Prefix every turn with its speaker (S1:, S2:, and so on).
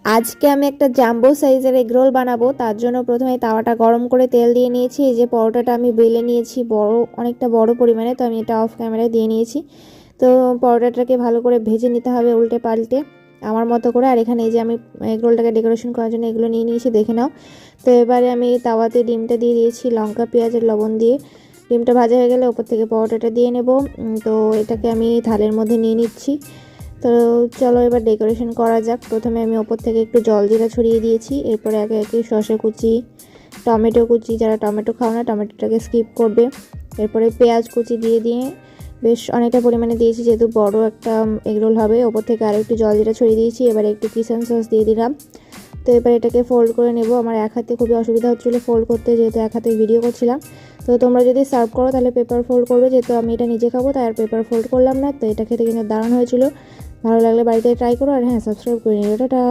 S1: আজকে আমি একটা জাম্বো সাইজের এগ রোল বানাবো। তার জন্য প্রথমে তাওয়াটা গরম করে তেল দিয়ে নিয়েছি। এই যে পরোটাটা আমি বেলে নিয়েছি অনেকটা বড় পরিমাণে, তো আমি এটা অফ ক্যামেরায় দিয়ে নিয়েছি। তো পরোটাটাকে ভালো করে ভেজে নিতে হবে উল্টে পাল্টে আমার মতো করে। আর এখানে এই যে আমি এগ রোলটাকে ডেকোরেশন করার জন্য এগুলো নিয়ে নিয়েছি, দেখে নাও। তো এবারে আমি তাওয়াতে ডিমটা দিয়ে দিয়েছি লঙ্কা পেঁয়াজের লবণ দিয়ে। ডিমটা ভাজা হয়ে গেলে ওপর থেকে পরোটাটা দিয়ে নেব। তো এটাকে আমি থালের মধ্যে নিয়ে নিচ্ছি। তো চলো এবার ডেকোরেশন করা যাক। প্রথমে আমি ওপর থেকে একটু জল জিরা ছড়িয়ে দিয়েছি। এরপরে একে একে শসা কুচি, টমেটো কুচি, যারা টমেটো খাও না টমেটোটাকে স্কিপ করবে। এরপরে পেঁয়াজ কুচি দিয়ে বেশ অনেকটা পরিমাণে দিয়েছি, যেহেতু বড় একটা এগরোল হবে। ওপর থেকে আরও একটু জল জিরা ছড়িয়ে দিয়েছি। এবার একটু কিচেন সস দিয়ে দিলাম। তো এবার এটাকে ফোল্ড করে নেব। আমার এক হাতে খুবই অসুবিধা হচ্ছিলো ফোল্ড করতে, যেহেতু এক হাতে ভিডিও করছিলাম। তো তোমরা যদি সার্ভ করো তাহলে পেপার ফোল্ড করবে, যেহেতু আমি এটা নিজে খাবো তাই আর পেপার ফোল্ড করলাম না। তো এটা খেতে কিন্তু দারুণ হয়েছিল। ভালো লাগলে বাড়িতে ট্রাই করো, আর হ্যাঁ সাবস্ক্রাইব করে নিও। টাটা।